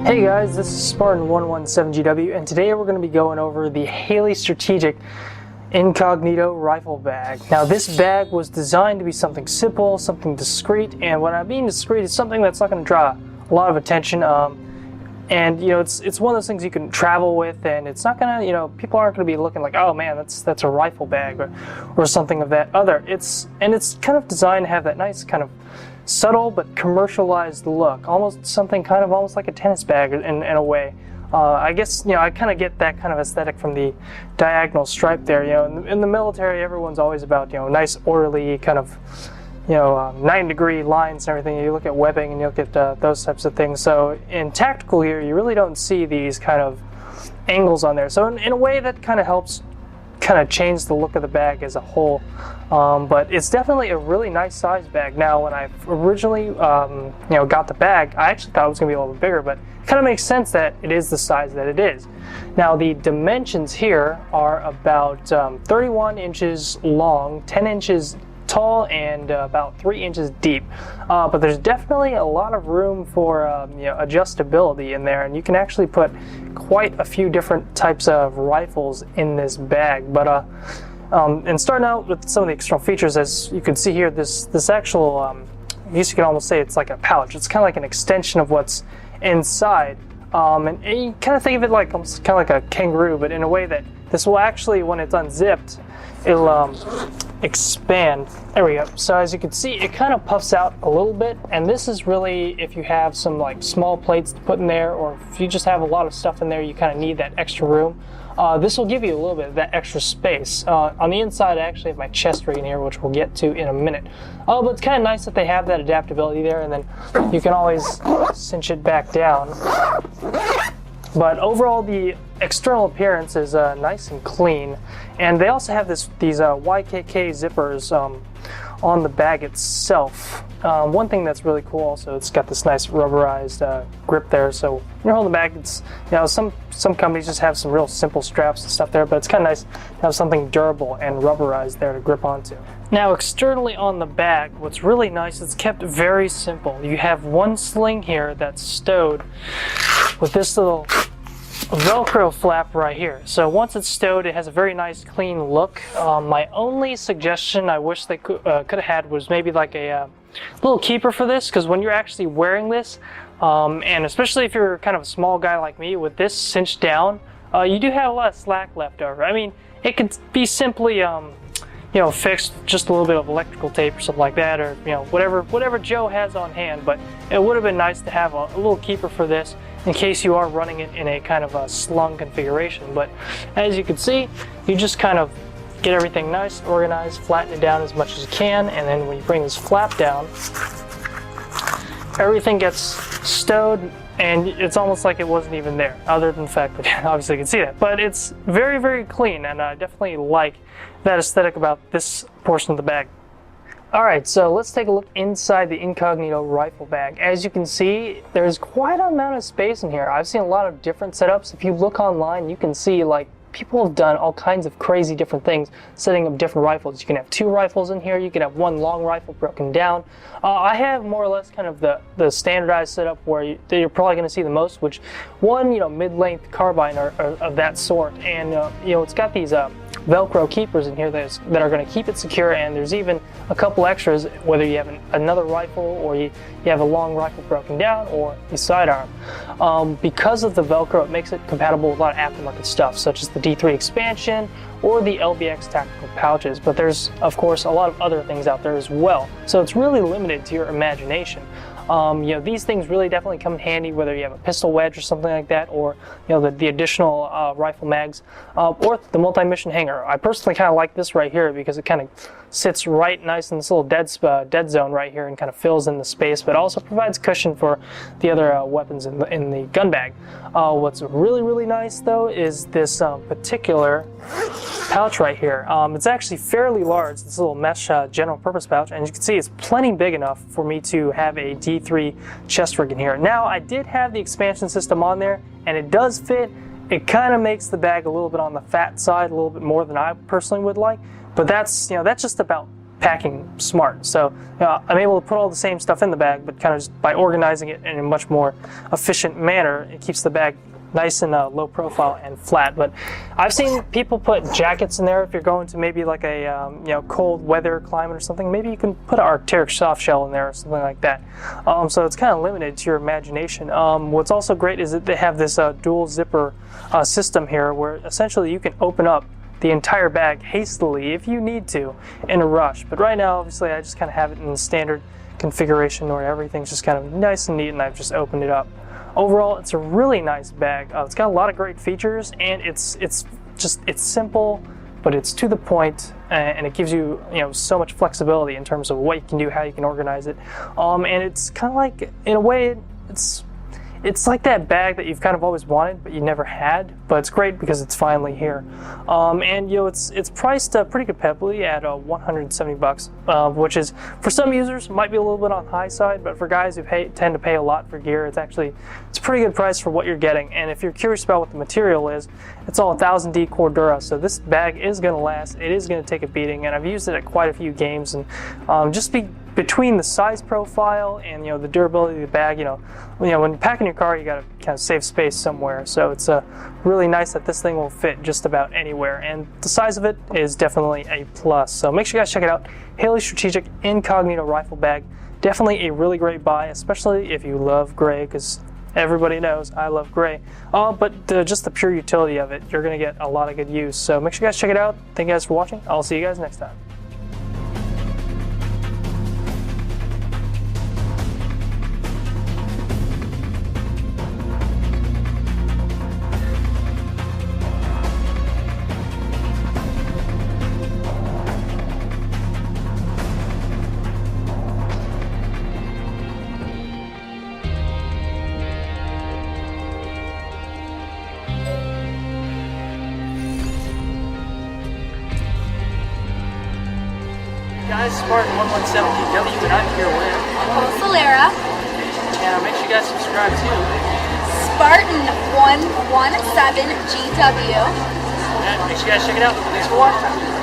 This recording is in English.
Hey guys, this is Spartan117GW, and today we're going to be going over the Haley Strategic Incognito Rifle Bag. Now this bag was designed to be something simple, something discreet, and when I mean discreet, it's something that's not going to draw a lot of attention. And you know, it's one of those things you can travel with, and it's not gonna, you know, people aren't gonna be looking like, oh man, that's a rifle bag or something of that other. It's kind of designed to have that nice kind of subtle but commercialized look, almost something kind of almost like a tennis bag in a way. I guess, you know, I kind of get that kind of aesthetic from the diagonal stripe there. You know, in the military, everyone's always about, you know, nice orderly kind of, you know, 9-degree lines and everything. You look at webbing and you look at those types of things. So in tactical gear, you really don't see these kind of angles on there. So in a way that kind of helps kind of change the look of the bag as a whole. But it's definitely a really nice size bag. Now, when I originally, you know, got the bag, I actually thought it was going to be a little bit bigger, but it kind of makes sense that it is the size that it is. Now, the dimensions here are about 31 inches long, 10 inches tall, and about 3 inches deep, but there's definitely a lot of room for you know, adjustability in there, and you can actually put quite a few different types of rifles in this bag. But and starting out with some of the external features, as you can see here, this actual I guess you can almost say it's like a pouch. It's kind of like an extension of what's inside, and you kind of think of it like almost kind of like a kangaroo, but in a way that this will actually, when it's unzipped, it'll expand. There we go. So as you can see, it kind of puffs out a little bit, and this is really if you have some like small plates to put in there, or if you just have a lot of stuff in there, you kind of need that extra room. This will give you a little bit of that extra space. On the inside, I actually have my chest rig in here, which we'll get to in a minute. But it's kind of nice that they have that adaptability there, and then you can always cinch it back down. But overall, the external appearance is nice and clean, and they also have these YKK zippers on the bag itself. One thing that's really cool also, it's got this nice rubberized grip there, so when you're holding the bag, it's, you know, some companies just have some real simple straps and stuff there, but it's kind of nice to have something durable and rubberized there to grip onto. Now, externally on the bag, what's really nice, it's kept very simple. You have one sling here that's stowed with this little Velcro flap right here. So once it's stowed, it has a very nice clean look. My only suggestion I wish they could have had was maybe like a little keeper for this, because when you're actually wearing this, and especially if you're kind of a small guy like me, with this cinched down, you do have a lot of slack left over. I mean, it could be simply you know, fixed just a little bit of electrical tape or something like that, or you know, whatever Joe has on hand. But it would have been nice to have a little keeper for this in case you are running it in a kind of a slung configuration. But as you can see, you just kind of get everything nice, organized, flatten it down as much as you can, and then when you bring this flap down, everything gets stowed, and it's almost like it wasn't even there, other than the fact that obviously you can see that. But it's very, very clean, and I definitely like that aesthetic about this portion of the bag. Alright, so let's take a look inside the Incognito rifle bag. As you can see, there's quite an amount of space in here. I've seen a lot of different setups. If you look online, you can see like people have done all kinds of crazy different things, setting up different rifles. You can have 2 rifles in here, you can have 1 long rifle broken down. I have more or less kind of the standardized setup where you're probably going to see the most, which one, you know, mid-length carbine or of that sort, and you know, it's got these Velcro keepers in here that are going to keep it secure, and there's even a couple extras, whether you have another rifle or you have a long rifle broken down or a sidearm. Because of the Velcro, it makes it compatible with a lot of aftermarket stuff, such as the D3 expansion or the LBX tactical pouches, but there's of course a lot of other things out there as well, so it's really limited to your imagination. You know, these things really definitely come in handy whether you have a pistol wedge or something like that, or you know, the additional rifle mags, or the multi-mission hanger. I personally kind of like this right here because it kind of sits right nice in this little dead zone right here and kind of fills in the space, but also provides cushion for the other weapons in the gun bag. What's really, really nice though is this particular pouch right here. It's actually fairly large, this little mesh general purpose pouch, and you can see it's plenty big enough for me to have a D3 chest rig in here. Now, I did have the expansion system on there, and it does fit. It kind of makes the bag a little bit on the fat side, a little bit more than I personally would like, but that's, you know, that's just about packing smart. So I'm able to put all the same stuff in the bag, but kind of just by organizing it in a much more efficient manner, it keeps the bag nice and low profile and flat. But I've seen people put jackets in there if you're going to maybe like a cold weather climate or something. Maybe you can put an Arctic soft shell in there or something like that. So it's kind of limited to your imagination. What's also great is that they have this dual zipper system here, where essentially you can open up the entire bag hastily if you need to in a rush. But right now, obviously, I just kind of have it in the standard configuration where everything's just kind of nice and neat, and I've just opened it up. Overall, it's a really nice bag. It's got a lot of great features, and it's simple, but it's to the point, and it gives you so much flexibility in terms of what you can do, how you can organize it, and it's kind of like, in a way, it's like that bag that you've kind of always wanted but you never had, but it's great because it's finally here. And it's priced pretty competitively at $170, which is, for some users, might be a little bit on the high side, but for guys who tend to pay a lot for gear, it's a pretty good price for what you're getting. And if you're curious about what the material is, it's all 1000D Cordura, so this bag is going to last. It is going to take a beating, and I've used it at quite a few games, and between the size profile and the durability of the bag, when you're packing your car, you got to kind of save space somewhere. So it's really nice that this thing will fit just about anywhere, and the size of it is definitely a plus. So make sure you guys check it out. Haley Strategic Incognito Rifle Bag. Definitely a really great buy, especially if you love gray, because everybody knows I love gray. But just the pure utility of it, you're going to get a lot of good use. So make sure you guys check it out. Thank you guys for watching. I'll see you guys next time. Guys, Spartan 117GW, and I'm here with Solera. And make sure you guys subscribe to Spartan 117GW. And make sure you guys check it out. Thanks for watching.